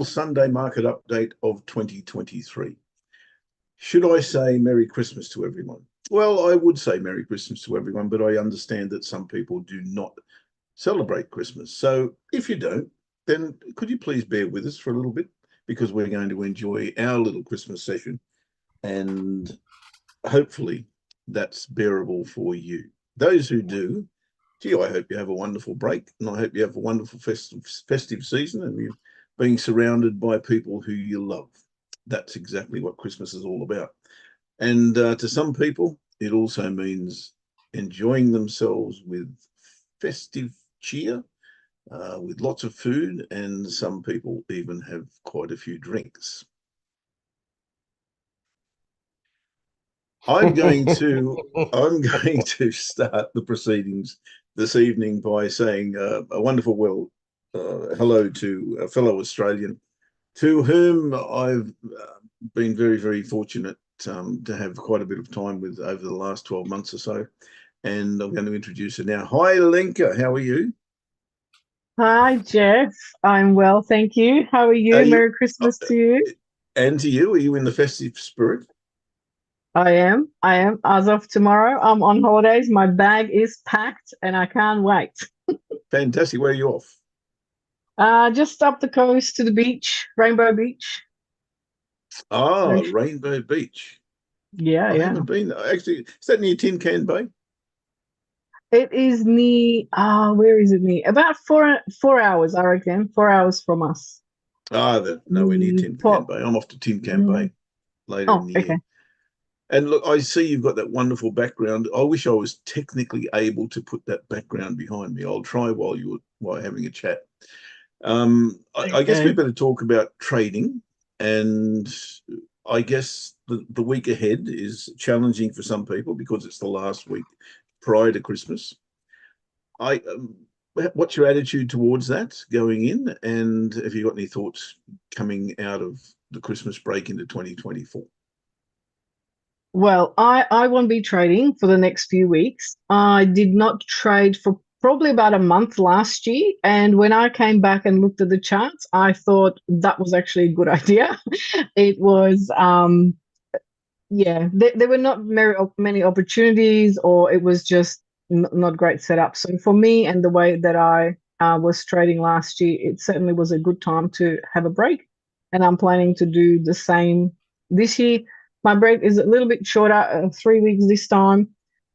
Sunday market update of 2023. Should I say Merry Christmas to everyone? Well, I would say Merry Christmas to everyone, but I understand that some people do not celebrate Christmas. So if you don't, then could you please bear with us for a little bit? Because we're going to enjoy our little Christmas session, and hopefully that's bearable for you. Those who do, gee, I hope you have a wonderful break, and I hope you have a wonderful festive season, and you're being surrounded by people who you love. That's exactly what Christmas is all about. And to some people, it also means enjoying themselves with festive cheer, with lots of food, and some people even have quite a few drinks. I'm going to I'm going to start the proceedings this evening by saying a wonderful hello to a fellow Australian to whom I've been very, very fortunate to have quite a bit of time with over the last 12 months or so. And I'm going to introduce her now. Hi, Lenka. How are you? Hi, Jeff. I'm well, thank you. How are Are you? you Merry Christmas to you. and to you? Are you in the festive spirit? I am. I am. As of tomorrow, I'm on holidays. My bag is packed and I can't wait. Fantastic. Where are you off? Just up the coast to the beach, Rainbow Beach. Ah, So, Rainbow Beach. yeah, I yeah. haven't been there. Actually, is that near Tin Can Bay? It is near, where is it near? About four hours, I reckon. 4 hours from us. Nowhere near Tin Can Pop. Bay. I'm off to Tin Can Mm. Bay later in Oh, the okay. year. And look, I see you've got that wonderful background. I wish I was technically able to put that background behind me. I'll try while having a chat. I guess we Okay. better talk about trading, and I guess the week ahead is challenging for some people because it's the last week prior to Christmas. I What's your attitude towards that going in, and have you got any thoughts coming out of the Christmas break into 2024? Well, I won't be trading for the next few weeks. I did not trade for probably about a month last year. And when I came back and looked at the charts, I thought that was actually a good idea. It was, yeah, there were not many opportunities, or it was just not great setup. So for me and the way that I was trading last year, it certainly was a good time to have a break. And I'm planning to do the same this year. My break is a little bit shorter, 3 weeks this time.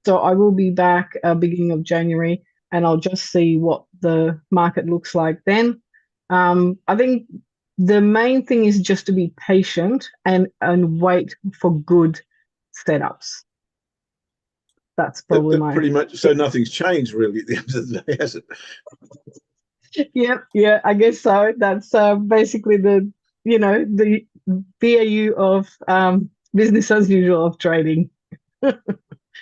So I will be back beginning of January, and I'll just see what the market looks like then. I think the main thing is just to be patient and wait for good setups. That's probably my Pretty much. So tip. nothing's changed really at the end of the day, has it? Yep, yeah, I guess so. That's basically the BAU of business as usual of trading.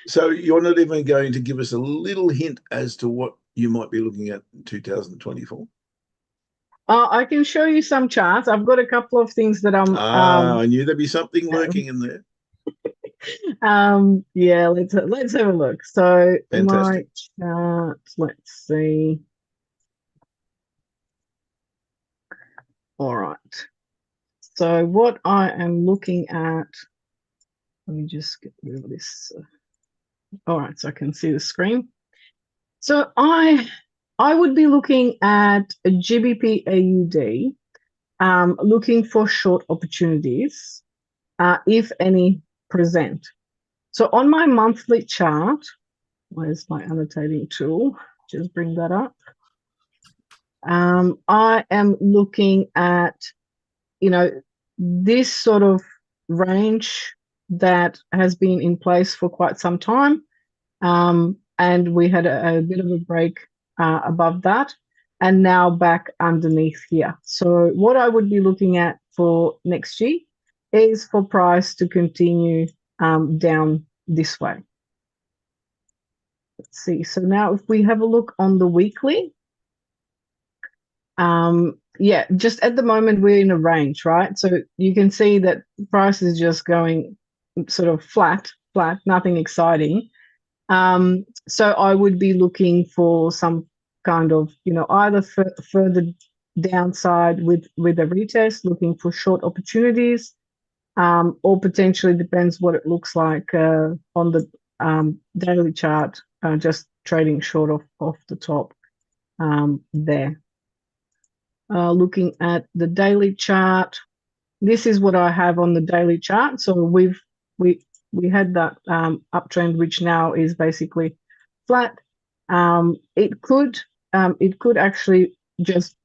So you're not even going to give us a little hint as to what you might be looking at in 2024? I can show you some charts. I've got a couple of things that I'm I knew there'd be something lurking in there. yeah, let's have a look. So my Fantastic. chart, let's see. All right. So what I am looking at, let me just get rid of this. All right, so I can see the screen. So I would be looking at a GBP AUD, looking for short opportunities, if any present. So on my monthly chart, where's my annotating tool? Just bring that up. I am looking at, you know, this sort of range that has been in place for quite some time. And we had a bit of a break above that, and now back underneath here. So what I would be looking at for next year is for price to continue down this way. Let's see. So now if we have a look on the weekly, yeah, just at the moment we're in a range, right? So you can see that price is just going sort of flat, nothing exciting. So I would be looking for some kind of, either further downside with a retest, looking for short opportunities, or potentially depends what it looks like on the daily chart, just trading short off the top there. Looking at the daily chart, this is what I have on the daily chart. So we had that uptrend, which now is basically flat. It could actually just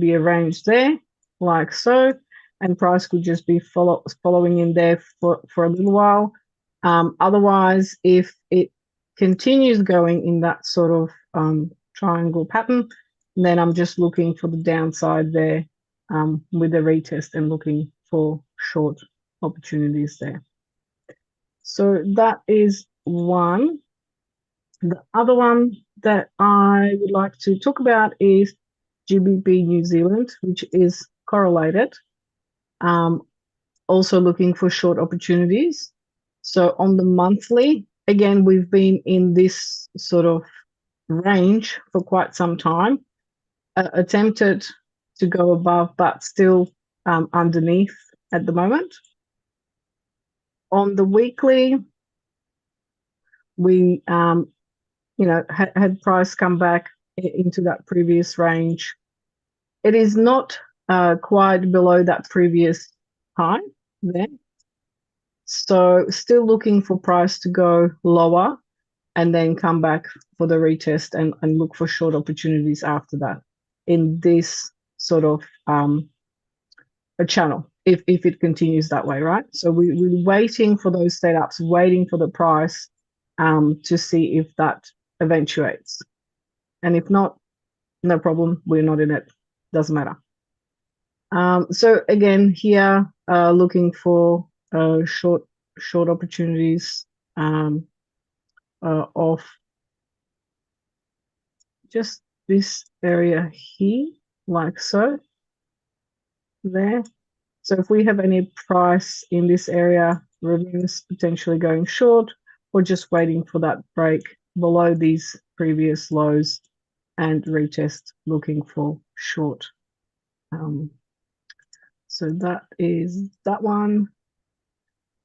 be arranged there like so, and price could just be following in there for a little while. Otherwise, if it continues going in that sort of triangle pattern, then I'm just looking for the downside there with the retest and looking for short opportunities there. So that is one. The other one that I would like to talk about is GBP New Zealand, which is correlated. Also looking for short opportunities. So on the monthly, again, we've been in this sort of range for quite some time. Attempted to go above, but still underneath at the moment. On the weekly, we had price come back into that previous range. It is not quite below that previous high there. So still looking for price to go lower and then come back for the retest and look for short opportunities after that in this sort of a channel if it continues that way, right? So we're waiting for those setups, waiting for the price to see if that eventuates. And if not, no problem, we're not in it, doesn't matter. So again, here looking for short opportunities of just this area here, like so, there. So if we have any price in this area, reverse potentially going short, or just waiting for that break below these previous lows and retest looking for short. So that is that one.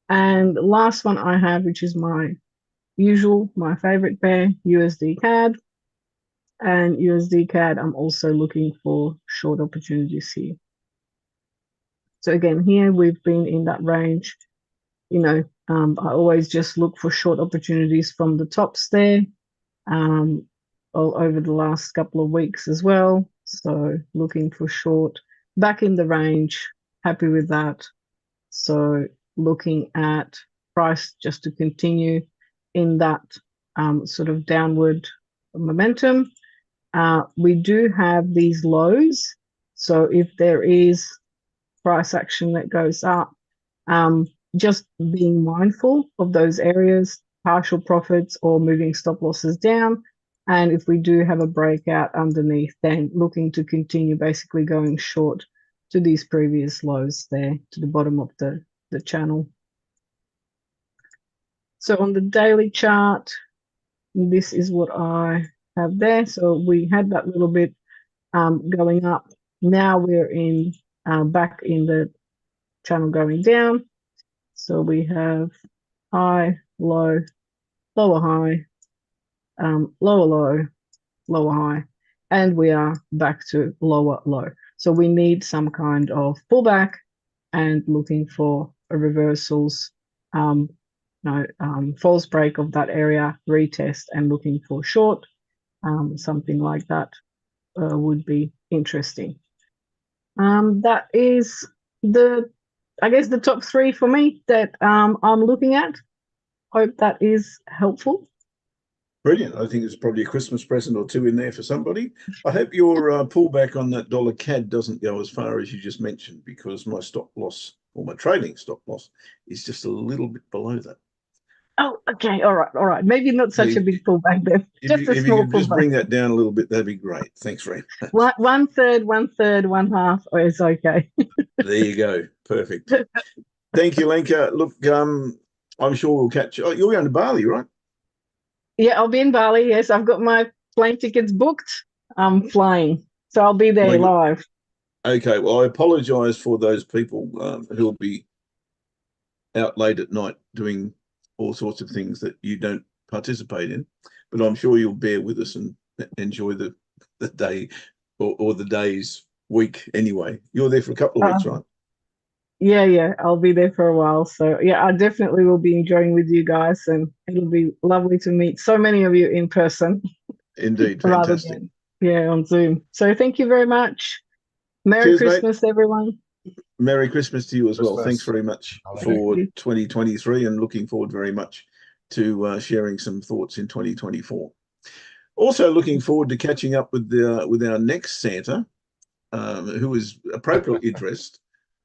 And the last one I have, which is my favorite pair, USD CAD. And USD CAD, I'm also looking for short opportunities here. So again, here we've been in that range. I always just look for short opportunities from the tops there, all over the last couple of weeks as well. So looking for short, back in the range, happy with that. So looking at price just to continue in that sort of downward momentum. We do have these lows. So if there is price action that goes up, just being mindful of those areas, partial profits or moving stop losses down. And if we do have a breakout underneath, then looking to continue basically going short to these previous lows there to the bottom of the channel. So on the daily chart, this is what I have there. So we had that little bit going up. Now we're in back in the channel going down. So we have high, low, lower high, lower low, lower high, and we are back to lower low. So we need some kind of pullback and looking for a reversals, false break of that area, retest, and looking for short, something like that would be interesting. That is I guess the top three for me that I'm looking at. Hope that is helpful. Brilliant. I think it's probably a Christmas present or two in there for somebody. I hope your pullback on that dollar CAD doesn't go as far as you just mentioned, because my stop loss or my trading stop loss is just a little bit below that. Oh, okay. All right. Maybe not such a big pullback then. Just a small pullback. Just bring that down a little bit, that'd be great. Thanks very much. One third, one half, or it's okay. There you go. Perfect. Thank you, Lenka. Look, I'm sure we'll catch you. Oh, you're going to Bali, right? Yeah, I'll be in Bali. Yes, I've got my plane tickets booked. I'm flying, so I'll be there live. Okay, well, I apologise for those people who'll be out late at night doing all sorts of things that you don't participate in, but I'm sure you'll bear with us and enjoy the day or the days week anyway. You're there for a couple of weeks, right? Yeah, I'll be there for a while. So yeah, I definitely will be enjoying with you guys, and it'll be lovely to meet so many of you in person Indeed, rather fantastic. than on Zoom. So thank you very much. Merry Cheers, mate. Christmas, everyone. Merry Christmas to you as well. Thanks Christmas. very much Thank for you. 2023 and looking forward very much to sharing some thoughts in 2024. Also looking forward to catching up with our next Santa, who is appropriately dressed.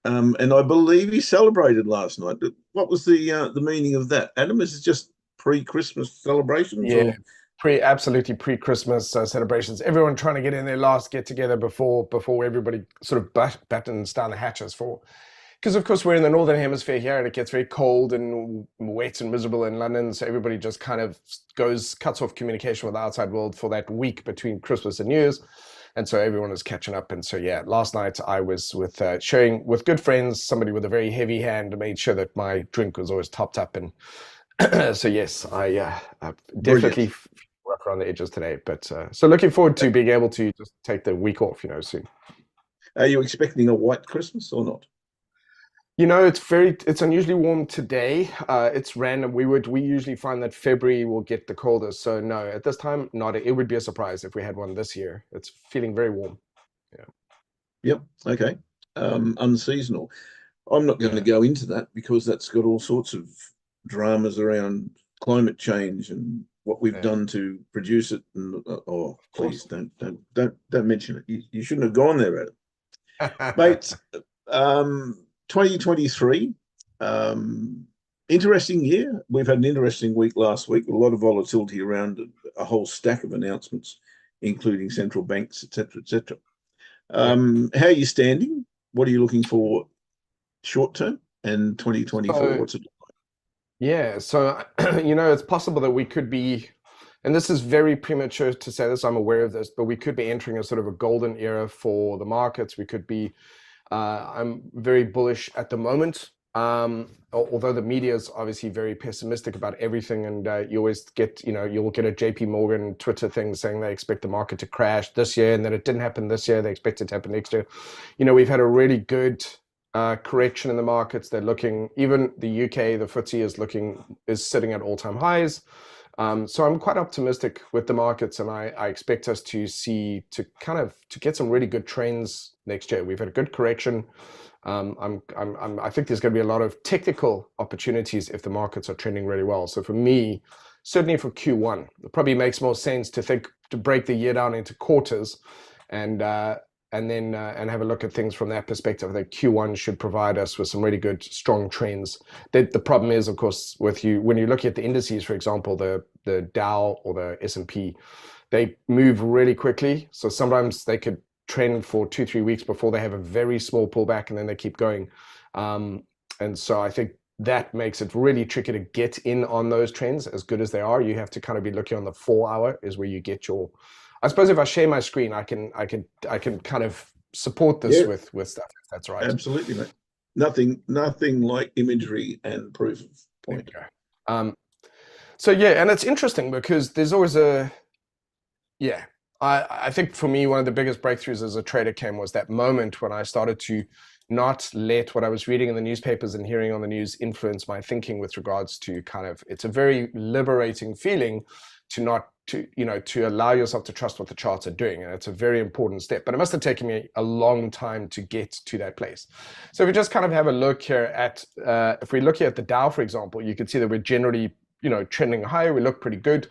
And I believe he celebrated last night. What was the meaning of that? Adam, is it just pre-Christmas celebrations Yeah, or? absolutely pre-Christmas celebrations. Everyone trying to get in their last get together before everybody sort of battens down the hatches for. Because of course we're in the northern hemisphere here, and it gets very cold and wet and miserable in London. So everybody just kind of cuts off communication with the outside world for that week between Christmas and New Year's. And so everyone is catching up. And so yeah, last night I was with sharing with good friends, somebody with a very heavy hand, made sure that my drink was always topped up. And so yes, I definitely rough around the edges today. But so looking forward to being able to just take the week off, soon. Are you expecting a white Christmas or not? It's unusually warm today. It's random. We usually find that February will get the coldest. So no, at this time, not. It would be a surprise if we had one this year. It's feeling very warm. Yeah. Yep. Okay. Unseasonal. I'm not going to go into that because that's got all sorts of dramas around climate change and what we've done to produce it. And oh, please don't mention it. You shouldn't have gone there, Adam. Mate, 2023, interesting year. We've had an interesting week last week with a lot of volatility around a whole stack of announcements, including central banks, etc., etc. How are you standing? What are you looking for short term and 2024? What's it? Yeah, so it's possible that we could be, and this is very premature to say this, I'm aware of this, but we could be entering a sort of a golden era for the markets. We could be, I'm very bullish at the moment, although the media is obviously very pessimistic about everything, and you always get, you'll get a JP Morgan Twitter thing saying they expect the market to crash this year, and then it didn't happen this year, they expect it to happen next year. We've had a really good correction in the markets. They're looking, even the UK, the FTSE is sitting at all-time highs. So I'm quite optimistic with the markets, and I expect us to get some really good trends next year. We've had a good correction. I think there's going to be a lot of technical opportunities if the markets are trending really well. So for me, certainly for Q1, it probably makes more sense to break the year down into quarters, and then have a look at things from that perspective. I think Q1 should provide us with some really good, strong trends. The problem is, of course, when you look at the indices, for example, the Dow or the S&P, they move really quickly. So sometimes they could trend for 2-3 weeks before they have a very small pullback, and then they keep going. And so I think that makes it really tricky to get in on those trends as good as they are. You have to kind of be looking on the 4-hour is where you get your. I suppose if I share my screen, I can kind of support this with stuff, if that's right. Absolutely, mate. Nothing like imagery and proof of point. So yeah, and it's interesting because there's always I think for me, one of the biggest breakthroughs as a trader was that moment when I started to not let what I was reading in the newspapers and hearing on the news influence my thinking with regards to it's a very liberating feeling to allow yourself to trust what the charts are doing. And it's a very important step, but it must have taken me a long time to get to that place. So if we just kind of have a look here at, if we look here at the Dow, for example, you can see that we're generally, trending higher. We look pretty good.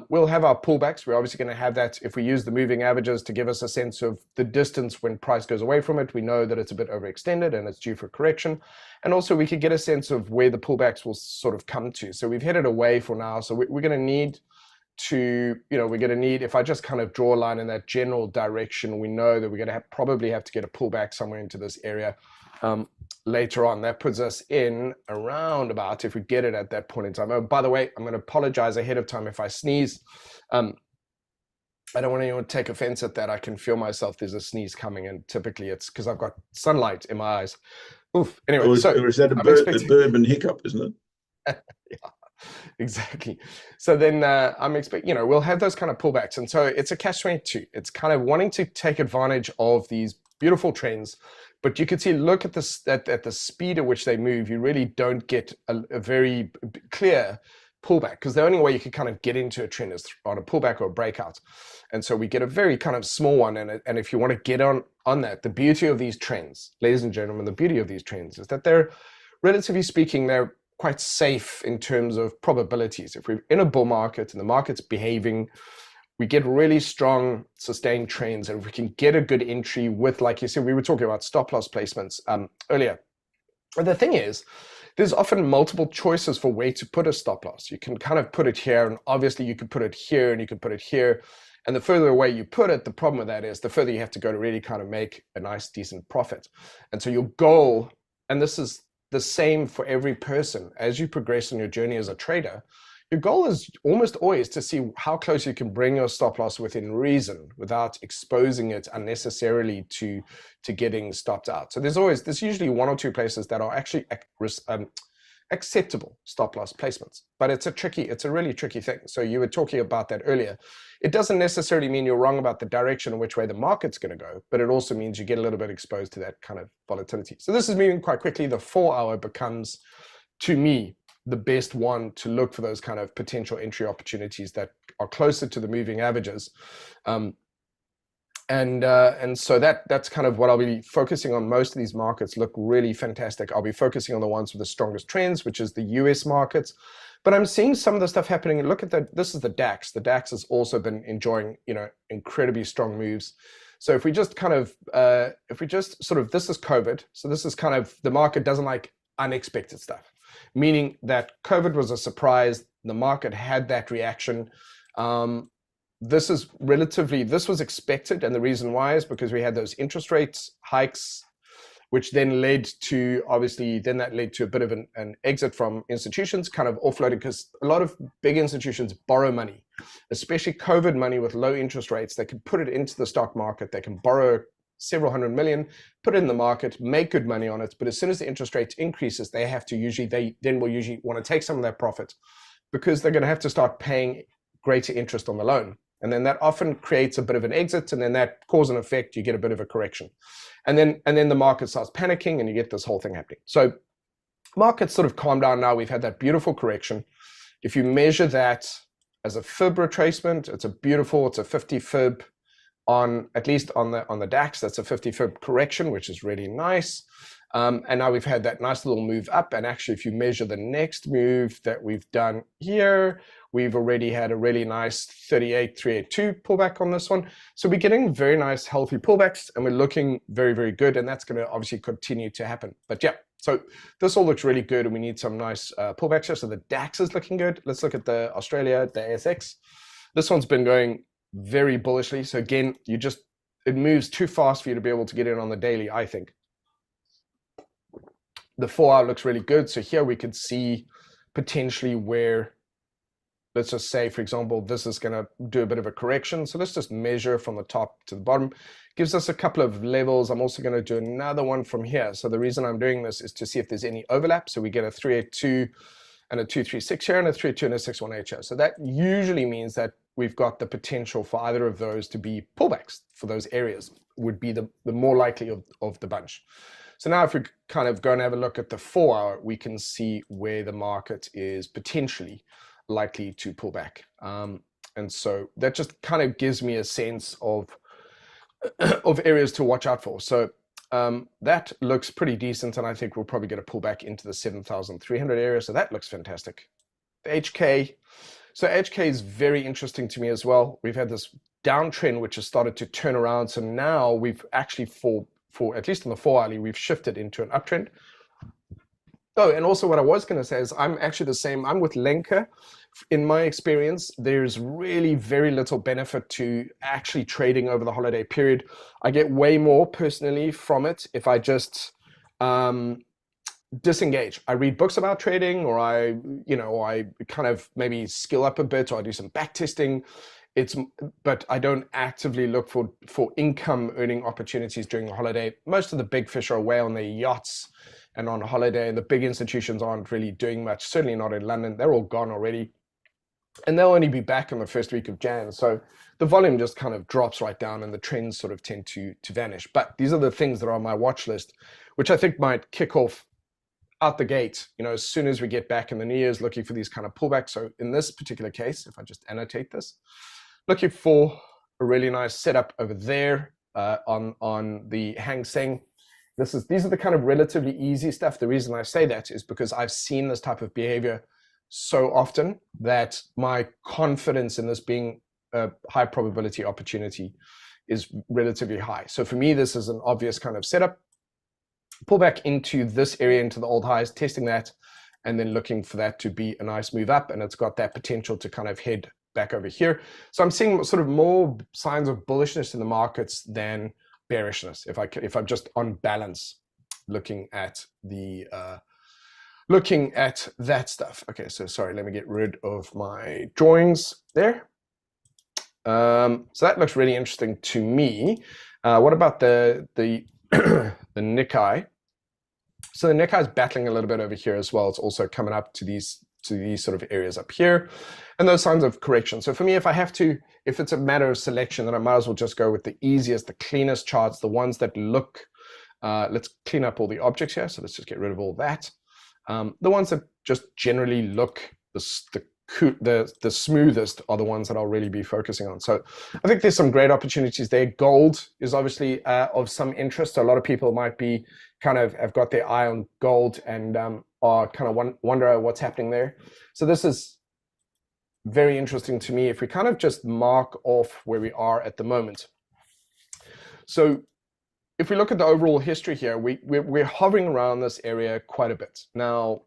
We'll have our pullbacks. We're obviously going to have that if we use the moving averages to give us a sense of the distance when price goes away from it. We know that it's a bit overextended and it's due for correction. And also we could get a sense of where the pullbacks will sort of come to. So we've headed away for now. So we're going to need if I just kind of draw a line in that general direction, we know that we're going to probably have to get a pullback somewhere into this area later on. That puts us in around about, if we get it at that point in time. Oh, by the way, I'm going to apologize ahead of time if I sneeze. I don't want anyone to take offense at that. I can feel myself. There's a sneeze coming, and typically it's because I've got sunlight in my eyes. Oof. Anyway, Or so is that a I'm expecting. bourbon hiccup, isn't it? Yeah, exactly. So then I'm expecting, we'll have those kind of pullbacks. And so it's a catch-22. It's kind of wanting to take advantage of these beautiful trends. But you can see, look at this at the speed at which they move, you really don't get a very clear pullback, because the only way you can kind of get into a trend is on a pullback or a breakout. And so we get a very kind of small one. And if you want to get on that, the beauty of these trends, ladies and gentlemen, the beauty of these trends is that they're, relatively speaking, they're quite safe in terms of probabilities. If we're in a bull market and the market's behaving, we get really strong sustained trends. And if we can get a good entry with, like you said, we were talking about stop loss placements earlier. But the thing is, there's often multiple choices for where to put a stop loss. You can kind of put it here, and obviously you could put it here, and you could put it here. And the further away you put it, the problem with that is the further you have to go to really kind of make a nice, decent profit. And so your goal, and this is the same for every person, as you progress in your journey as a trader, your goal is almost always to see how close you can bring your stop loss within reason without exposing it unnecessarily to getting stopped out. So there's usually one or two places that are actually acceptable stop loss placements, but it's a really tricky thing. So you were talking about that earlier. It doesn't necessarily mean you're wrong about the direction in which way the market's going to go, but it also means you get a little bit exposed to that kind of volatility. So this is moving quite quickly. The 4-hour becomes, to me, the best one to look for those kind of potential entry opportunities that are closer to the moving averages. And so that's kind of what I'll be focusing on. Most of these markets look really fantastic. I'll be focusing on the ones with the strongest trends, which is the US markets. But I'm seeing some of the stuff happening. And look at that. This is the DAX. The DAX has also been enjoying, incredibly strong moves. So if we just kind of, this is COVID. So this is kind of, the market doesn't like unexpected stuff, meaning that COVID was a surprise. The market had that reaction. This was expected, and the reason why is because we had those interest rates hikes, which then led to, that led to a bit of an exit from institutions, kind of offloading, because a lot of big institutions borrow money, especially COVID money with low interest rates. They can put it into the stock market. They can borrow several hundred million, put it in the market, make good money on it. But as soon as the interest rate increases, they will usually want to take some of that profit, because they're going to have to start paying greater interest on the loan. And then that often creates a bit of an exit, and then that cause and effect, you get a bit of a correction. And then the market starts panicking, and you get this whole thing happening. So markets sort of calm down now. We've had that beautiful correction. If you measure that as a fib retracement, it's a 50 fib at least on the DAX. That's a 50 fib correction, which is really nice. And now we've had that nice little move up. And actually, if you measure the next move that we've done here, we've already had a really nice 38,382 pullback on this one. So we're getting very nice, healthy pullbacks, and we're looking very, very good. And that's going to obviously continue to happen. But yeah, so this all looks really good, and we need some nice pullbacks here. So the DAX is looking good. Let's look at the Australia, the ASX. This one's been going very bullishly. So again, it moves too fast for you to be able to get in on the daily, I think. The 4-hour looks really good. So here we could see potentially where, let's just say, for example, this is going to do a bit of a correction. So let's just measure from the top to the bottom. Gives us a couple of levels. I'm also going to do another one from here. So the reason I'm doing this is to see if there's any overlap. So we get a 382 and a 236 here, and a 382 and a 618 here. So that usually means that we've got the potential for either of those to be pullbacks for those areas, would be the more likely of the bunch. So now if we kind of go and have a look at the 4-hour, we can see where the market is potentially likely to pull back. And so that just kind of gives me a sense of areas to watch out for. So that looks pretty decent, and I think we'll probably get a pullback into the 7,300 area. So that looks fantastic. The HK. So HK is very interesting to me as well. We've had this downtrend which has started to turn around. So now we've actually, for at least on the 4-hourly, we've shifted into an uptrend. Oh, and also what I was going to say is I'm actually the same. I'm with Lenker. In my experience, there's really very little benefit to actually trading over the holiday period. I get way more personally from it if I just disengage. I read books about trading, or I kind of maybe skill up a bit, or I do some back testing. but I don't actively look for income earning opportunities during the holiday. Most of the big fish are away on their yachts and on holiday, and the big institutions aren't really doing much, certainly not in London. They're all gone already. And they'll only be back in the first week of Jan. So the volume just kind of drops right down and the trends sort of tend to vanish. But these are the things that are on my watch list, which I think might kick off out the gate, as soon as we get back in the new year's, looking for these kind of pullbacks. So in this particular case, if I just annotate this, looking for a really nice setup over there on the Hang Seng. These are the kind of relatively easy stuff. The reason I say that is because I've seen this type of behavior so often that my confidence in this being a high probability opportunity is relatively high. So for me, this is an obvious kind of setup. Pull back into this area, into the old highs, testing that, and then looking for that to be a nice move up. And it's got that potential to kind of head back over here. So I'm seeing sort of more signs of bullishness in the markets than bearishness, if I'm just on balance looking at that stuff. Okay, so sorry, let me get rid of my drawings there. So that looks really interesting to me. What about the the Nikkei? So the Nikkei is battling a little bit over here as well. It's also coming up to these sort of areas up here, and those signs of correction. So for me, if it's a matter of selection, then I might as well just go with the easiest, the cleanest charts, the ones that look. Let's clean up all the objects here. So let's just get rid of all that. The ones that just generally look the smoothest are the ones that I'll really be focusing on. So I think there's some great opportunities there. Gold is obviously of some interest. A lot of people might be have got their eye on gold and are kind of wonder what's happening there. So this is very interesting to me if we kind of just mark off where we are at the moment. So if we look at the overall history here, we're hovering around this area quite a bit. Now,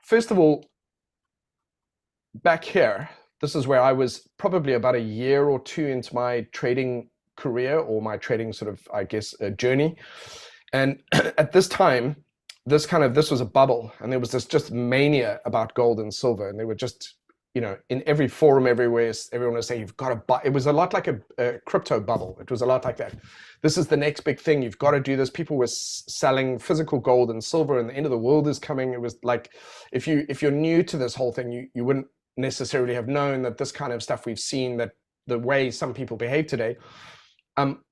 first of all, back here, this is where I was probably about a year or two into my trading career, or my trading sort of, I guess, journey. And at this time, this was a bubble, and there was this just mania about gold and silver, and they were just, in every forum everywhere, everyone was saying, you've got to buy. It was a lot like a crypto bubble. It was a lot like that. This is the next big thing. You've got to do this. People were selling physical gold and silver, and the end of the world is coming. It was like, if you're new to this whole thing, you wouldn't necessarily have known that this kind of stuff we've seen, that the way some people behave today,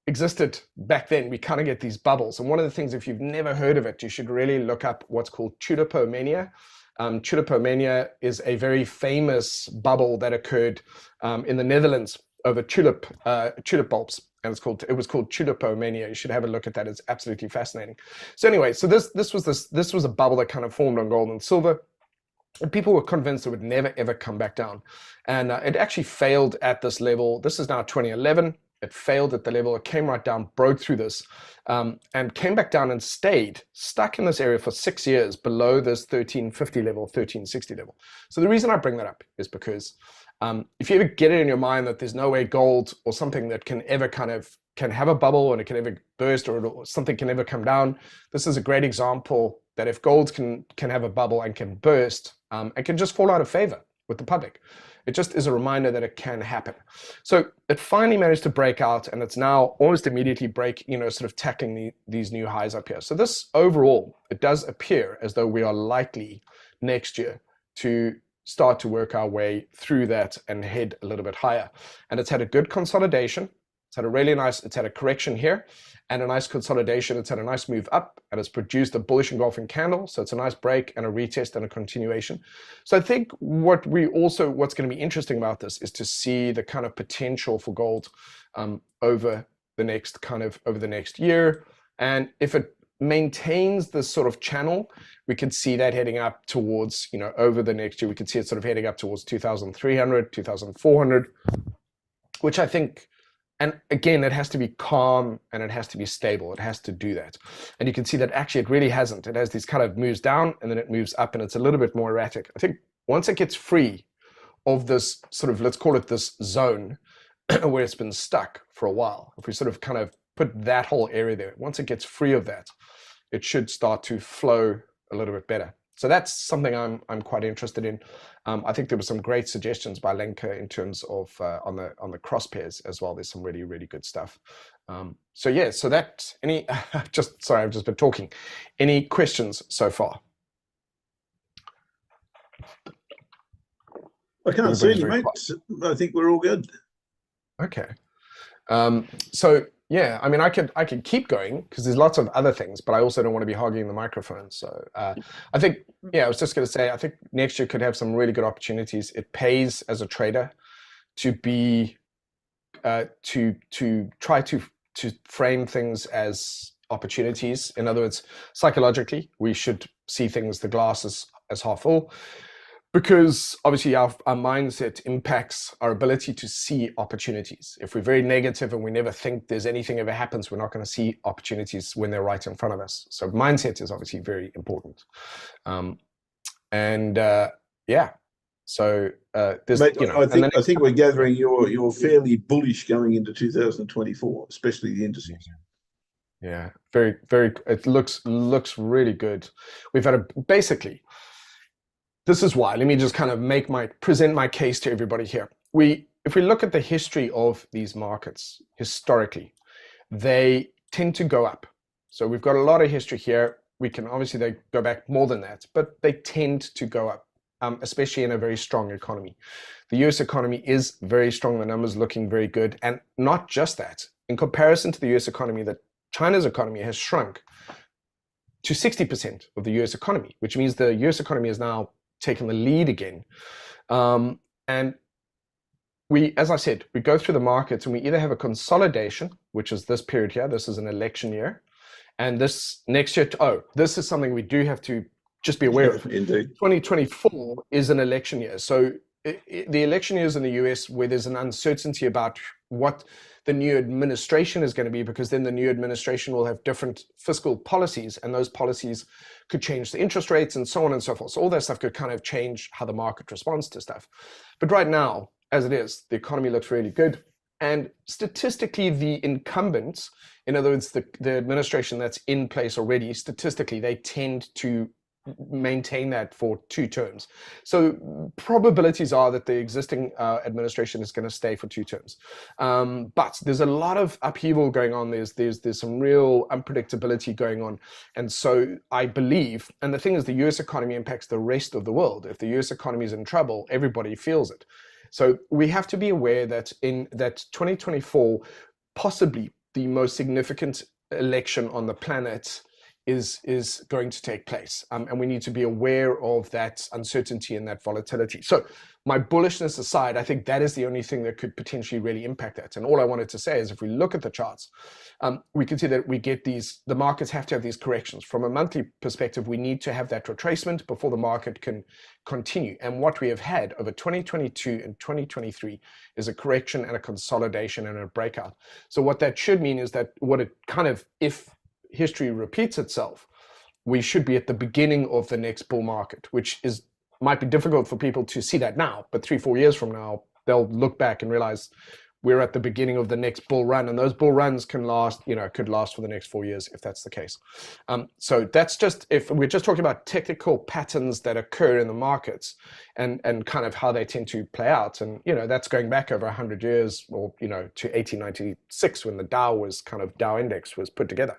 existed back then. We kind of get these bubbles. And one of the things, if you've never heard of it, you should really look up what's called tulipomania. Tulipomania is a very famous bubble that occurred in the Netherlands over tulip bulbs, and it was called tulipomania. You should have a look at that. It's absolutely fascinating. So anyway, so this was a bubble that kind of formed on gold and silver, and people were convinced it would never ever come back down, and it actually failed at this level. This is now 2011. It failed at the level. It came right down, broke through this, and came back down and stayed stuck in this area for 6 years below this 1350 level, 1360 level. So the reason I bring that up is because if you ever get it in your mind that there's no way gold or something that can ever can have a bubble and it can ever burst, or something can ever come down, this is a great example that if gold can have a bubble and can burst, it can just fall out of favor with the public. It just is a reminder that it can happen. So it finally managed to break out, and it's now almost immediately sort of tackling these new highs up here. So this overall, it does appear as though we are likely next year to start to work our way through that and head a little bit higher. And it's had a good consolidation. It's had a correction here and a nice consolidation. It's had a nice move up, and it's produced a bullish engulfing candle. So it's a nice break and a retest and a continuation. So I think what's going to be interesting about this is to see the kind of potential for gold over the next year. And if it maintains this sort of channel, we could see that heading up towards, over the next year, we could see it sort of heading up towards 2,300, 2,400, which I think, and again, it has to be calm and it has to be stable. It has to do that. And you can see that actually it really hasn't. It has these kind of moves down and then it moves up, and it's a little bit more erratic. I think once it gets free of this sort of, let's call it this zone where it's been stuck for a while, if we sort of kind of put that whole area there, once it gets free of that, it should start to flow a little bit better. So that's something I'm quite interested in. I think there were some great suggestions by Lenka in terms of on the cross pairs as well. There's some really, really good stuff. So yeah, so that sorry, I've just been talking. Any questions so far? I can't see any, mate. I think we're all good. Okay. So yeah, I mean, I could keep going because there's lots of other things, but I also don't want to be hogging the microphone. So I think, yeah, I was just going to say, I think next year could have some really good opportunities. It pays as a trader to be to try to frame things as opportunities. In other words, psychologically, we should see things, the glass as half full. Because obviously our mindset impacts our ability to see opportunities. If we're very negative and we never think there's anything ever happens, we're not going to see opportunities when they're right in front of us. So mindset is obviously very important. Yeah, so there's, Mate, you know, I think we're gathering you're fairly bullish going into 2024, especially the indices. Yeah, very, very. It looks really good. We've had basically. This is why, let me just kind of present my case to everybody here. If we look at the history of these markets, historically, they tend to go up. So we've got a lot of history here. We can obviously, they go back more than that, but they tend to go up, especially in a very strong economy. The US economy is very strong. The numbers looking very good. And not just that, in comparison to the US economy, China's economy has shrunk to 60% of the US economy, which means the US economy is now taken the lead again. And as I said, we go through the markets and we either have a consolidation, which is this period here, this is an election year, and this next year, this is something we do have to just be aware of. Indeed. 2024 is an election year. So the election years in the US where there's an uncertainty about what the new administration is going to be, because then the new administration will have different fiscal policies, and those policies could change the interest rates and so on and so forth. So all that stuff could kind of change how the market responds to stuff. But right now, as it is, the economy looks really good. And statistically, the incumbents, in other words, the administration that's in place already, statistically, they tend to maintain that for 2 terms. So probabilities are that the existing administration is going to stay for 2 terms. But there's a lot of upheaval going on. There's some real unpredictability going on. And so I believe, and the thing is, the US economy impacts the rest of the world. If the US economy is in trouble, everybody feels it. So we have to be aware that in that 2024, possibly the most significant election on the planet is going to take place, and we need to be aware of that uncertainty and that volatility. So my bullishness aside, I think that is the only thing that could potentially really impact that. And all I wanted to say is, if we look at the charts, we can see that we get the markets have to have these corrections. From a monthly perspective, we need to have that retracement before the market can continue. And what we have had over 2022 and 2023 is a correction and a consolidation and a breakout. So what that should mean is that if history repeats itself, we should be at the beginning of the next bull market, which might be difficult for people to see that now, but 3-4 years from now, they'll look back and realize we're at the beginning of the next bull run, and those bull runs could last for the next 4 years if that's the case. So that's just, if we're just talking about technical patterns that occur in the markets and kind of how they tend to play out. And, that's going back over 100 years or, to 1896 when the Dow index was put together.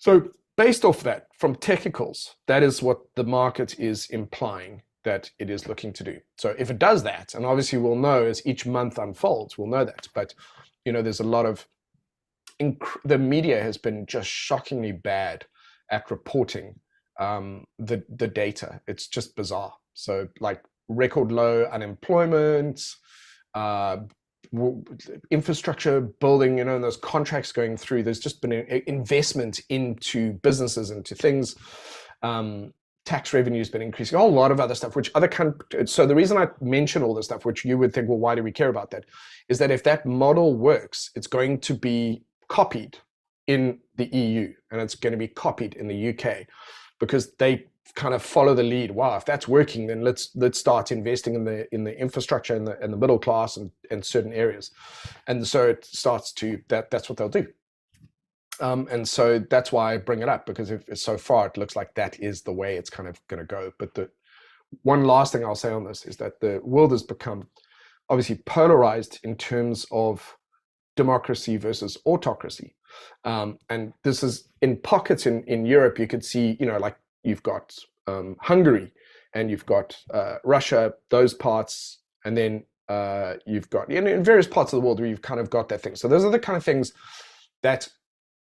So based off that, from technicals, that is what the market is implying that it is looking to do. So if it does that, and obviously we'll know as each month unfolds, we'll know that. But, there's a lot of, the media has been just shockingly bad at reporting the data. It's just bizarre. So like record low unemployment, infrastructure building, and those contracts going through. There's just been an investment into businesses, into things. Tax revenue has been increasing, a whole lot of other stuff, which other countries. So the reason I mention all this stuff, which you would think, well, why do we care about that? Is that if that model works, it's going to be copied in the EU and it's going to be copied in the UK, because they kind of follow the lead. Wow, if that's working, then let's start investing in the infrastructure and the middle class and certain areas. And so it starts to, that's what they'll do. And so that's why I bring it up, because if so far it looks like that is the way it's kind of going to go. But the one last thing I'll say on this is that the world has become obviously polarized in terms of democracy versus autocracy. And this is in pockets in Europe. You could see, like you've got Hungary and you've got Russia, those parts, and then you've got in various parts of the world where you've kind of got that thing. So those are the kind of things that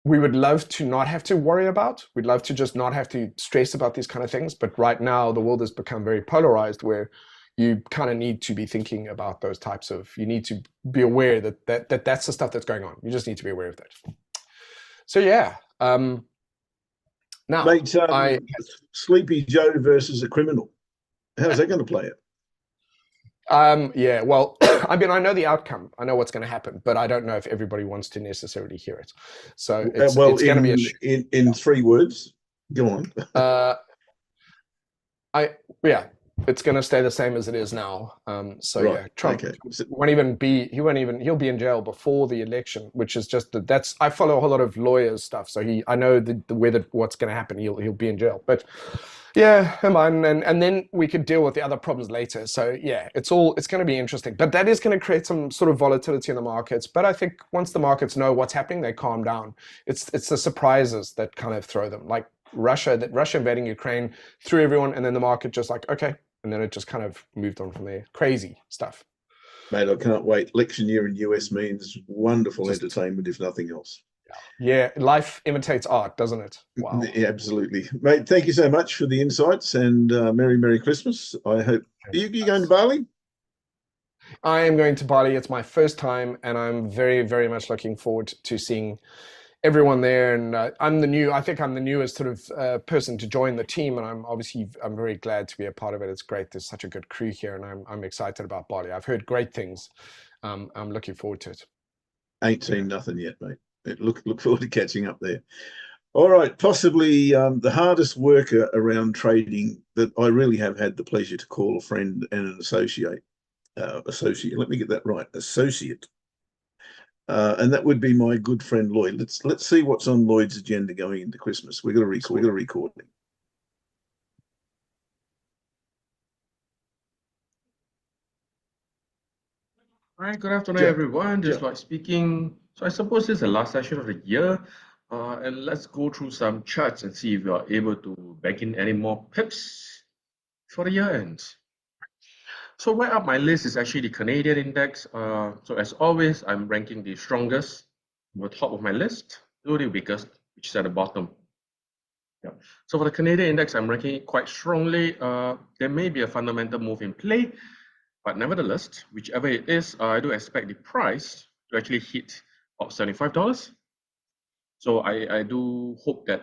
we would love to not have to worry about. We'd love to just not have to stress about these kind of things. But right now, the world has become very polarized, where you kind of need to be thinking about those types of, you need to be aware that that's the stuff that's going on. You just need to be aware of that. So yeah. Now, Mate, Sleepy Joe versus a criminal. How's that going to play it? Yeah, well, I mean, I know the outcome. I know what's going to happen, but I don't know if everybody wants to necessarily hear it. So it's going to be in 3 words. Go on. It's going to stay the same as it is now. So right. Yeah, Trump won't even be. He'll be in jail before the election, which is just that's. I follow a whole lot of lawyers stuff, so I know what's going to happen. He'll be in jail, but. Yeah, and then we could deal with the other problems later. So yeah, it's going to be interesting, but that is going to create some sort of volatility in the markets. But I think once the markets know what's happening, they calm down. It's the surprises that kind of throw them, like Russia invading Ukraine threw everyone, and then the market just like, okay, and then it just kind of moved on from there. Crazy stuff. Mate, I can't wait. Election year in US means wonderful entertainment, if nothing else. Yeah, life imitates art, doesn't it? Wow. Yeah, absolutely. Mate, thank you so much for the insights, and Merry Christmas. I hope. Are you going to Bali? I am going to Bali. It's my first time, and I'm very, very much looking forward to seeing everyone there. And I think I'm the newest sort of person to join the team, and I'm very glad to be a part of it. It's great. There's such a good crew here, and I'm excited about Bali. I've heard great things. I'm looking forward to it. Ain't seen nothing yet, mate. Look forward to catching up there. All right, possibly the hardest worker around trading that I really have had the pleasure to call a friend and an associate. Let me get that right. Associate. And that would be my good friend Lloyd. Let's see what's on Lloyd's agenda going into Christmas. We're going to record it. All right, good afternoon, everyone. This is Lloyd speaking. So I suppose this is the last session of the year. And let's go through some charts and see if we are able to bank in any more pips for the year end. So right up my list is actually the Canadian index. So as always, I'm ranking the strongest on the top of my list to the weakest, which is at the bottom. Yeah. So for the Canadian index, I'm ranking it quite strongly. There may be a fundamental move in play, but nevertheless, whichever it is, I do expect the price to actually hit about $75. So I do hope that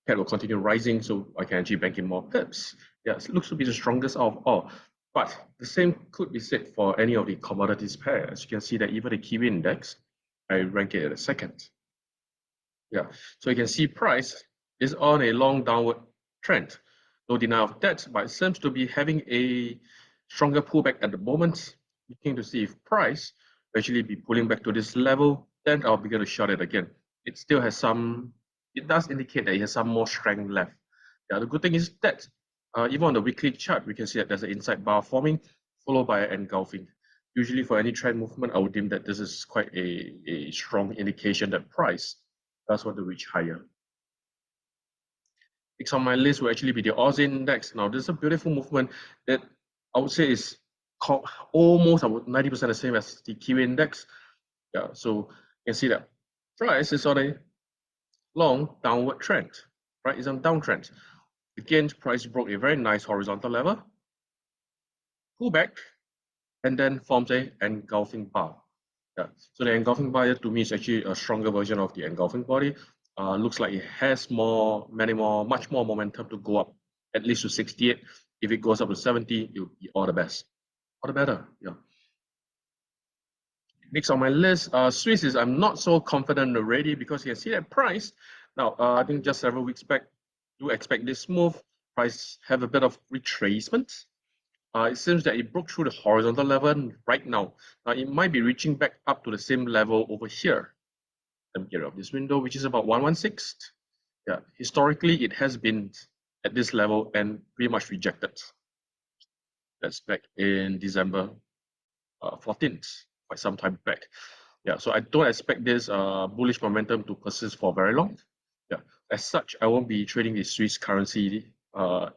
CAD will continue rising, so I can actually bank in more pips. Yeah, it looks to be the strongest out of all. But the same could be said for any of the commodities pair. As you can see that even the Kiwi index, I rank it at a second. Yeah, so you can see price is on a long downward trend. No denial of that, but it seems to be having a stronger pullback at the moment. Looking to see if price will actually be pulling back to this level, then I'll begin to short it again. It still has it does indicate that it has some more strength left. Yeah, the good thing is that even on the weekly chart, we can see that there's an inside bar forming, followed by an engulfing. Usually for any trend movement, I would deem that this is quite a strong indication that price does want to reach higher. Next on my list will actually be the Aussie index. Now, this is a beautiful movement that I would say is almost about 90% the same as the Kiwi index. Yeah, so you can see that price is on a long downward trend, right? It's on downtrend. Again, price broke a very nice horizontal level, pull back, and then forms a engulfing bar. Yeah. So the engulfing bar to me is actually a stronger version of the engulfing body. Looks like it has much more momentum to go up, at least to 68. If it goes up to 70, it'll be all the best, all the better. Yeah. Next on my list, Swiss is I'm not so confident already because you can see that price. Now, I think just several weeks back, do expect this move. Price have a bit of retracement. It seems that it broke through the horizontal level right now. It might be reaching back up to the same level over here. Let me get rid of this window, which is about 116. Yeah, historically it has been at this level and pretty much rejected. That's back in December 14th, quite some time back. Yeah, so I don't expect this bullish momentum to persist for very long. Yeah, as such, I won't be trading the Swiss currency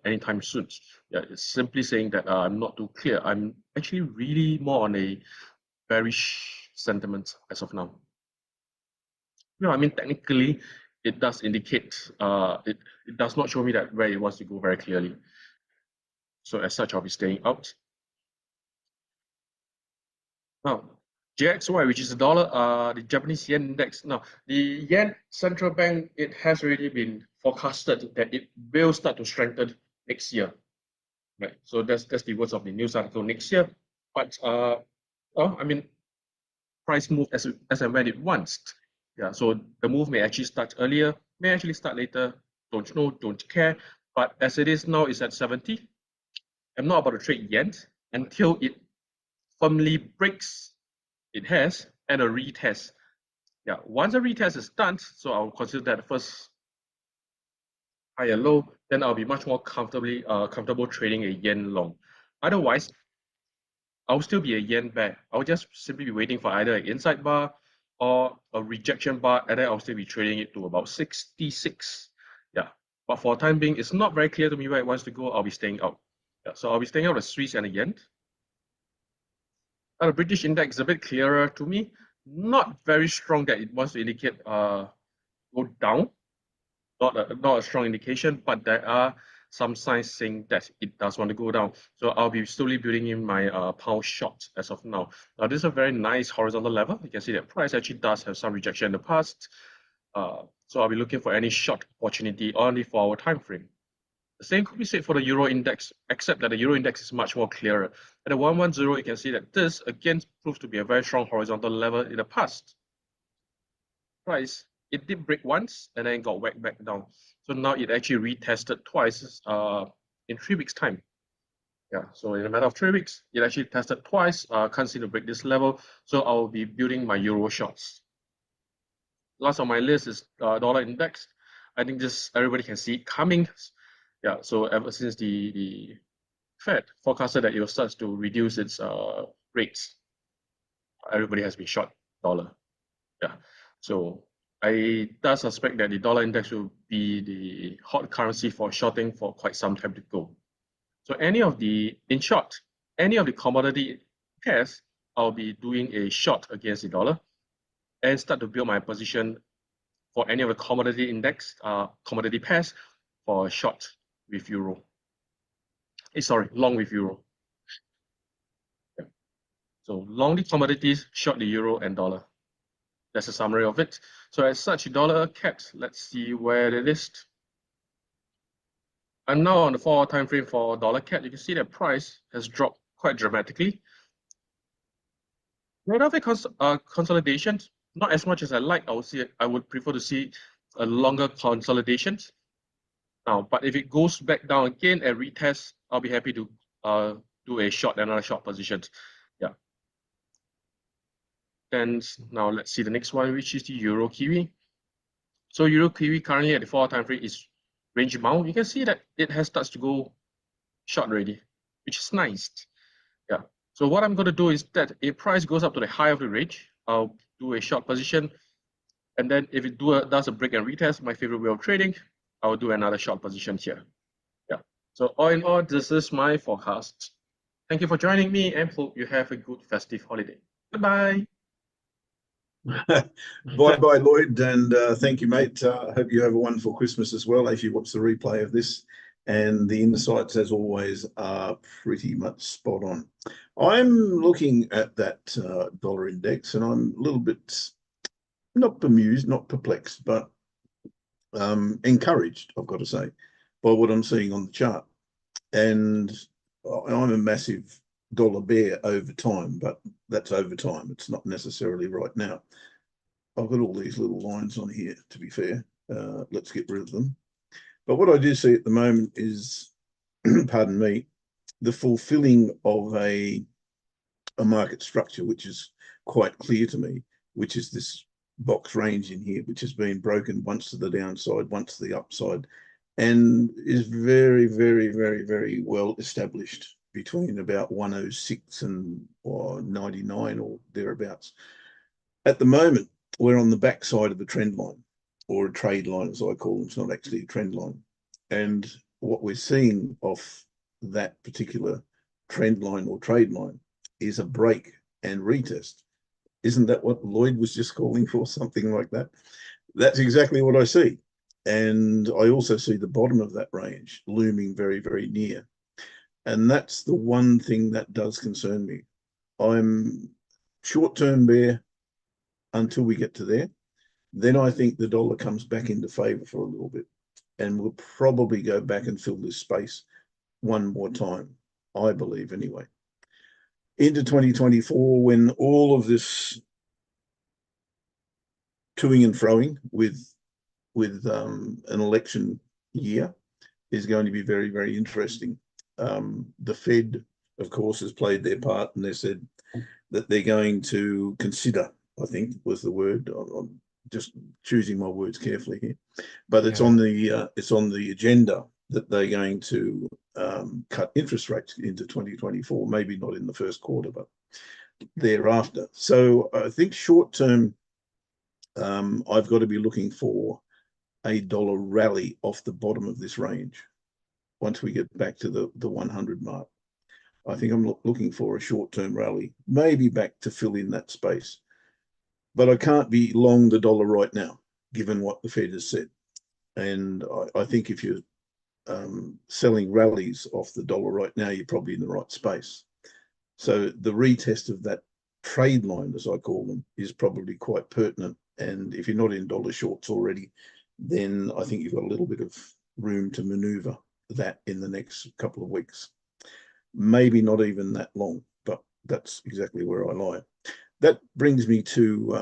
anytime soon. Yeah, it's simply saying that I'm not too clear. I'm actually really more on a bearish sentiment as of now. I mean, technically, it does indicate, it does not show me that where it wants to go very clearly. So as such, I'll be staying out. Now, JXY, which is the dollar, the Japanese yen index. Now, the yen central bank, it has already been forecasted that it will start to strengthen next year. Right. So that's the words of the news article next year. But I mean, price move as and when it wants. Yeah. So the move may actually start earlier, may actually start later. Don't know, don't care. But as it is now, it's at 70. I'm not about to trade yen until it firmly breaks. It has and a retest. Yeah, once a retest is done, so I'll consider that the first high and low, then I'll be much more comfortable trading a yen long. Otherwise, I'll still be a yen bear. I'll just simply be waiting for either an inside bar or a rejection bar, and then I'll still be trading it to about 66. Yeah, but for the time being, it's not very clear to me where it wants to go. I'll be staying out. Yeah, so I'll be staying out the Swiss and the yen. The British index is a bit clearer to me. Not very strong that it wants to indicate go down. Not a strong indication, but there are some signs saying that it does want to go down. So I'll be slowly building in my pound short as of now. Now this is a very nice horizontal level. You can see that price actually does have some rejection in the past. So I'll be looking for any short opportunity only for our time frame. The same could be said for the Euro index, except that the Euro index is much more clearer. At the 110, you can see that this again proves to be a very strong horizontal level in the past. Price, it did break once and then got whacked back down. So now it actually retested twice in 3 weeks' time. Yeah, so in a matter of 3 weeks, it actually tested twice. Can't seem to break this level. So I'll be building my Euro shorts. Last on my list is dollar index. I think this everybody can see it coming. Yeah, so ever since the Fed forecasted that it will start to reduce its rates, everybody has been short dollar. Yeah, so I does suspect that the dollar index will be the hot currency for shorting for quite some time to go. So in short, any of the commodity pairs, I'll be doing a short against the dollar and start to build my position for any of the commodity index, commodity pairs for short with euro. Sorry, long with euro. Yeah. So long the commodities, short the euro and dollar. That's a summary of it. So as such, dollar capped. Let's see where it is. I'm now on the 4-hour time frame for dollar CAD. You can see that price has dropped quite dramatically. Right after consolidation, not as much as I like. I would prefer to see a longer consolidation. Now, but if it goes back down again and retest, I'll be happy to do a short, another short position. Yeah. Then now let's see the next one, which is the Euro Kiwi. So Euro Kiwi currently at the 4-hour time frame is range bound. You can see that it has started to go short already, which is nice. Yeah. So what I'm going to do is that if price goes up to the high of the range, I'll do a short position. And then if it does a break and retest, my favorite way of trading, I'll do another short position here. Yeah. So all in all, this is my forecast. Thank you for joining me and hope you have a good festive holiday. Goodbye. Bye, Lloyd, and thank you, mate. Hope you have a wonderful Christmas as well as you watch the replay of this. And the insights, as always, are pretty much spot on. I'm looking at that dollar index, and I'm a little bit not bemused, not perplexed, but encouraged, I've got to say, by what I'm seeing on the chart. And I'm a massive dollar bear over time, but that's over time. It's not necessarily right now. I've got all these little lines on here, to be fair. Let's get rid of them. But what I do see at the moment is, pardon me, the fulfilling of a market structure, which is quite clear to me, which is this box range in here, which has been broken once to the downside, once to the upside, and is very, very, very, very well established between about 106 and 99 or thereabouts. At the moment, we're on the backside of a trend line, or a trade line, as I call them. It's not actually a trend line. And what we're seeing off that particular trend line or trade line is a break and retest. Isn't that what Lloyd was just calling for? Something like that. That's exactly what I see. And I also see the bottom of that range looming very, very near. And that's the one thing that does concern me. I'm short-term bear until we get to there. Then I think the dollar comes back into favor for a little bit, and we'll probably go back and fill this space one more time, I believe anyway. Into 2024, when all of this toing and froing with an election year is going to be very, very interesting. The Fed, of course, has played their part, and they said that they're going to consider, I think was the word. I'm just choosing my words carefully here, but it's on the agenda that they're going to cut interest rates into 2024. Maybe not in the first quarter, but thereafter. So I think short term, I've got to be looking for a dollar rally off the bottom of this range once we get back to the 100 mark. I think I'm looking for a short-term rally, maybe back to fill in that space. But I can't be long the dollar right now, given what the Fed has said. And I think if you're selling rallies off the dollar right now, you're probably in the right space. So the retest of that trade line, as I call them, is probably quite pertinent. And if you're not in dollar shorts already, then I think you've got a little bit of room to maneuver that in the next couple of weeks. Maybe not even that long, but that's exactly where I lie. That brings me to,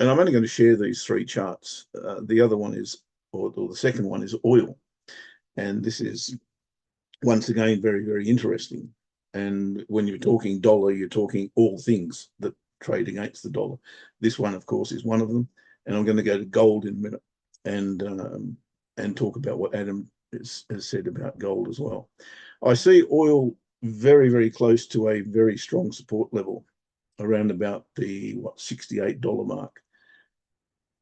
and I'm only going to share these three charts. The other one is, or the second one is oil. And this is, once again, very, very interesting. And when you're talking dollar, you're talking all things that trade against the dollar. This one, of course, is one of them. And I'm going to go to gold in a minute and talk about what Adam has said about gold as well. I see oil very, very close to a very strong support level around about the $68 mark.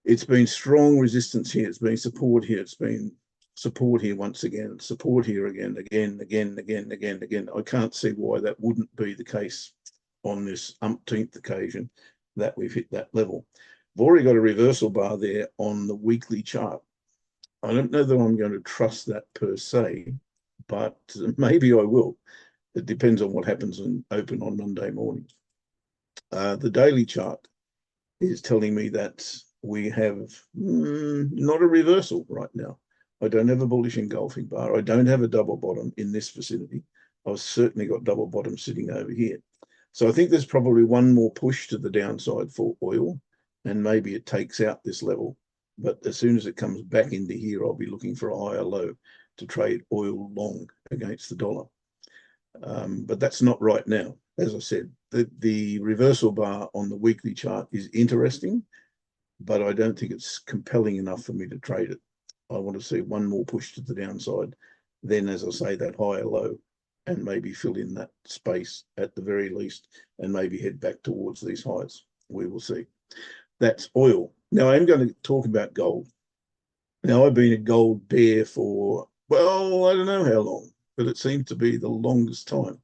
It's been strong resistance here. It's been support here. It's been support here once again, support here again. I can't see why that wouldn't be the case on this umpteenth occasion that we've hit that level. I've already got a reversal bar there on the weekly chart. I don't know that I'm going to trust that per se, but maybe I will. It depends on what happens in open on Monday morning. The daily chart is telling me that we have not a reversal right now. I don't have a bullish engulfing bar. I don't have a double bottom in this vicinity. I've certainly got double bottom sitting over here. So I think there's probably one more push to the downside for oil, and maybe it takes out this level. But as soon as it comes back into here, I'll be looking for a higher low to trade oil long against the dollar. But that's not right now. As I said, the reversal bar on the weekly chart is interesting, but I don't think it's compelling enough for me to trade it. I want to see one more push to the downside, then, as I say, that higher low, and maybe fill in that space at the very least, and maybe head back towards these highs. We will see. That's oil. Now, I'm going to talk about gold. Now, I've been a gold bear for, well, I don't know how long, but it seems to be the longest time.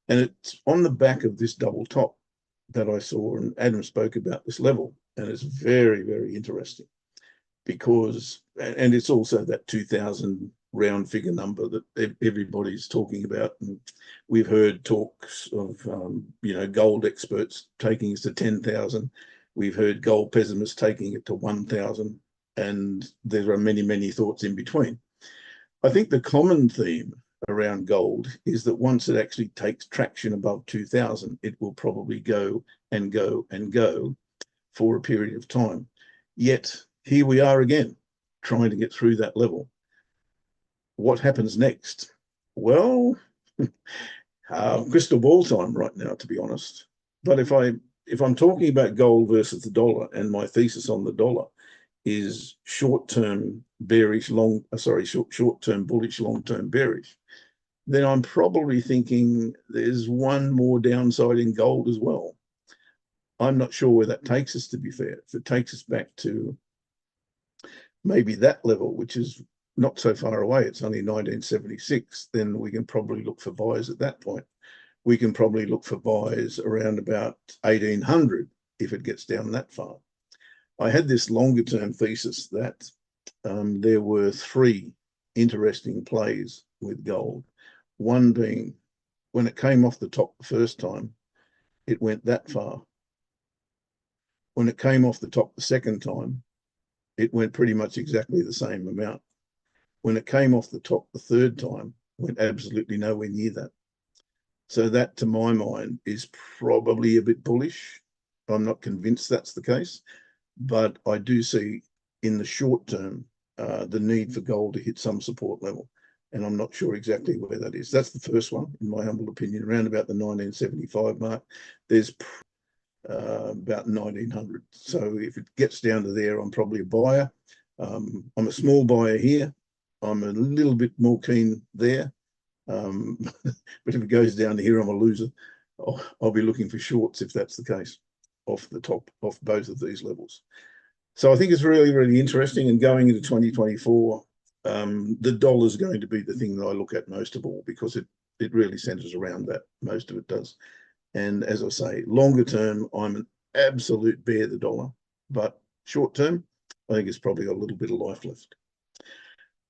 And it's on the back of this double top that I saw, and Adam spoke about this level, and it's very, very interesting because, and it's also that 2000 round figure number that everybody's talking about. And we've heard talks of, gold experts taking us to 10,000. We've heard gold pessimists taking it to 1,000, and there are many, many thoughts in between. I think the common theme around gold is that once it actually takes traction above 2,000, it will probably go and go and go for a period of time. Yet here we are again, trying to get through that level. What happens next? Well, crystal ball time right now, to be honest. But if I if I'm talking about gold versus the dollar, and my thesis on the dollar is short-term bearish, short-term bullish, long-term bearish, then I'm probably thinking there's one more downside in gold as well. I'm not sure where that takes us, to be fair. If it takes us back to maybe that level, which is not so far away, it's only 1976, then we can probably look for buys at that point. We can probably look for buys around about 1800 if it gets down that far. I had this longer term thesis that there were three interesting plays with gold. One being when it came off the top the first time, it went that far. When it came off the top the second time, it went pretty much exactly the same amount. When it came off the top the third time, went absolutely nowhere near that. So that, to my mind, is probably a bit bullish. I'm not convinced that's the case, but I do see in the short term the need for gold to hit some support level, and I'm not sure exactly where that is. That's the first one, in my humble opinion, around about the 1975 mark. There's about 1900. So if it gets down to there, I'm probably a buyer. I'm a small buyer here. I'm a little bit more keen there. But if it goes down to here, I'm a loser. I'll be looking for shorts if that's the case, off the top, off both of these levels. So I think it's really, really interesting. And going into 2024, the dollar is going to be the thing that I look at most of all, because it really centers around that. Most of it does. And as I say, longer term, I'm an absolute bear the dollar, but short term, I think it's probably got a little bit of life left.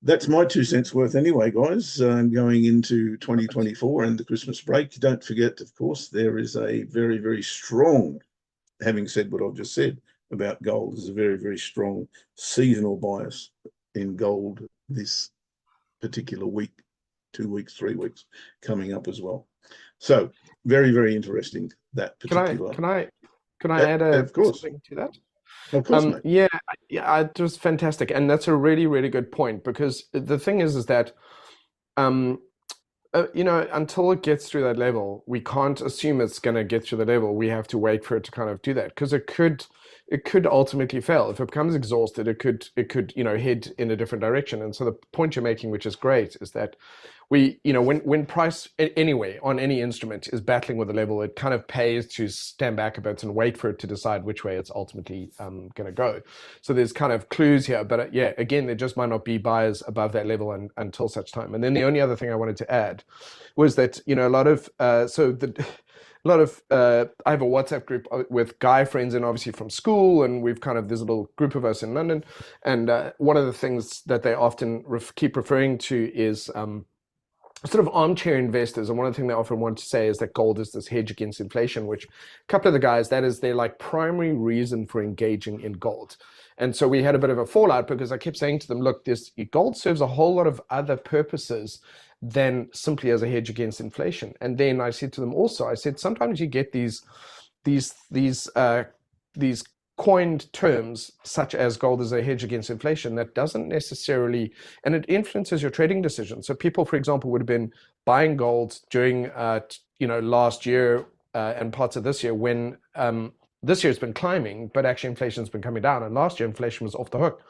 That's my 2 cents worth anyway, guys, going into 2024 and the Christmas break. Don't forget, of course, there is a very, very strong, having said what I've just said about gold, there's a very, very strong seasonal bias in gold this particular week, 2 weeks, 3 weeks coming up as well. So very, very interesting, that particular. Can I add of course. something to that? Of course, mate. Yeah, it was fantastic, and that's a really, really good point, because the thing is that, you know, until it gets through that level, we can't assume it's going to get through the level. We have to wait for it to kind of do that, because it could ultimately fail. If it becomes exhausted, it could you know, head in a different direction. And so the point you're making, which is great, is that we, you know, when price anyway on any instrument is battling with a level, it kind of pays to stand back a bit and wait for it to decide which way it's ultimately going to go. So there's kind of clues here, but yeah, again, there just might not be buyers above that level until such time. And then the only other thing I wanted to add was that, you know, a lot of I have a WhatsApp group with guy friends, and obviously from school, and we've kind of, there's a little group of us in London, and one of the things that they often keep referring to is sort of armchair investors. And one of the things they often want to say is that gold is this hedge against inflation, which a couple of the guys, that is their like primary reason for engaging in gold. And so we had a bit of a fallout, because I kept saying to them, look, this gold serves a whole lot of other purposes than simply as a hedge against inflation. And then I said to them also, I said, sometimes you get these coined terms such as gold as a hedge against inflation that doesn't necessarily, and it influences your trading decisions. So people, for example, would have been buying gold during you know, last year and parts of this year, when this year it's been climbing, but actually inflation's been coming down, and last year inflation was off the hook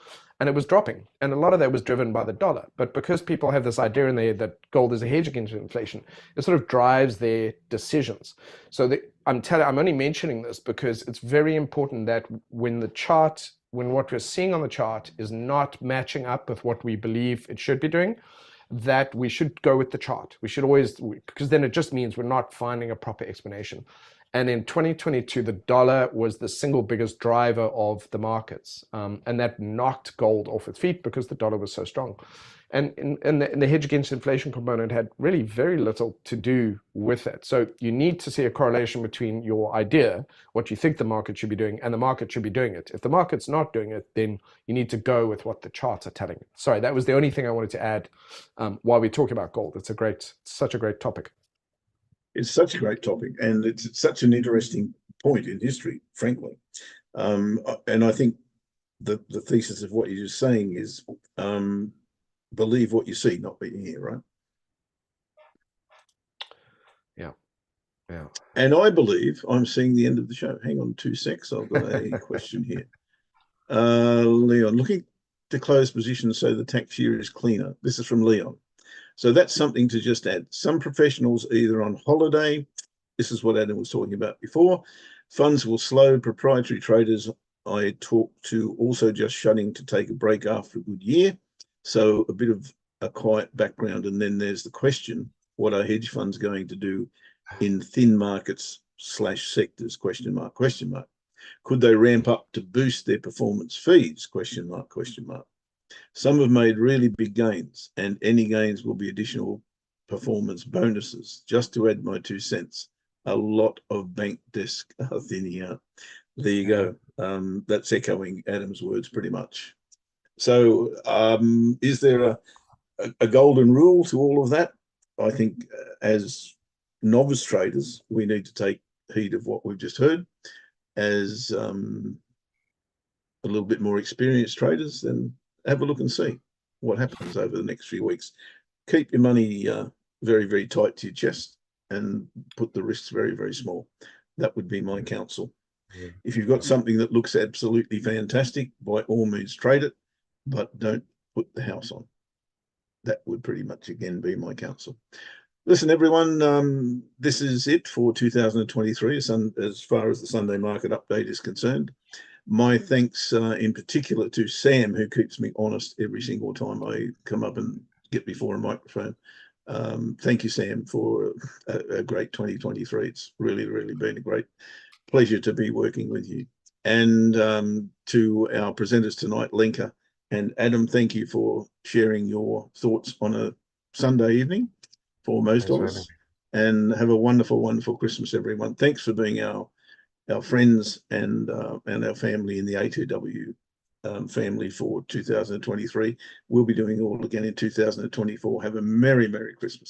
and it was dropping, and a lot of that was driven by the dollar. But because people have this idea in their head that gold is a hedge against inflation, it sort of drives their decisions. So I'm only mentioning this because it's very important that when what we're seeing on the chart is not matching up with what we believe it should be doing, that we should go with the chart. We should always, because then it just means we're not finding a proper explanation. And in 2022, the dollar was the single biggest driver of the markets. And that knocked gold off its feet because the dollar was so strong. And the hedge against inflation component had really very little to do with it. So you need to see a correlation between your idea, what you think the market should be doing, and the market should be doing it. If the market's not doing it, then you need to go with what the charts are telling you. Sorry, that was the only thing I wanted to add while we talk about gold. It's such a great topic. It's such a great topic, and it's such an interesting point in history, frankly. And I think the thesis of what you're just saying is believe what you see, not what you hear, right? Yeah. Yeah. And I believe I'm seeing the end of the show. Hang on 2 secs. I've got a question here. Leon, looking to close positions so the tax year is cleaner. This is from Leon. So that's something to just add. Some professionals either on holiday. This is what Adam was talking about before. Funds will slow. Proprietary traders I talked to also just shutting to take a break after a good year. So a bit of a quiet background. And then there's the question, what are hedge funds going to do in thin markets / sectors, question mark, question mark. Could they ramp up to boost their performance fees, question mark, question mark. Some have made really big gains, and any gains will be additional performance bonuses. Just to add my 2 cents, a lot of bank desks are thinning out. There you go. That's echoing Adam's words pretty much. So is there a golden rule to all of that? I think as novice traders, we need to take heed of what we've just heard. As a little bit more experienced traders, then have a look and see what happens over the next few weeks. Keep your money very, very tight to your chest and put the risks very, very small. That would be my counsel. Yeah. If you've got something that looks absolutely fantastic, by all means trade it, but don't put the house on. That would pretty much, again, be my counsel. Listen, everyone, this is it for 2023, as far as the Sunday market update is concerned. My thanks in particular to Sam, who keeps me honest every single time I come up and get before a microphone. Thank you, Sam, for a great 2023. It's really, really been a great pleasure to be working with you. And to our presenters tonight, Lenka and Adam, thank you for sharing your thoughts on a Sunday evening for most of us. And have a wonderful, wonderful Christmas, everyone. Thanks for being our friends and our family in the A2W family for 2023. We'll be doing it all again in 2024. Have a merry, merry Christmas.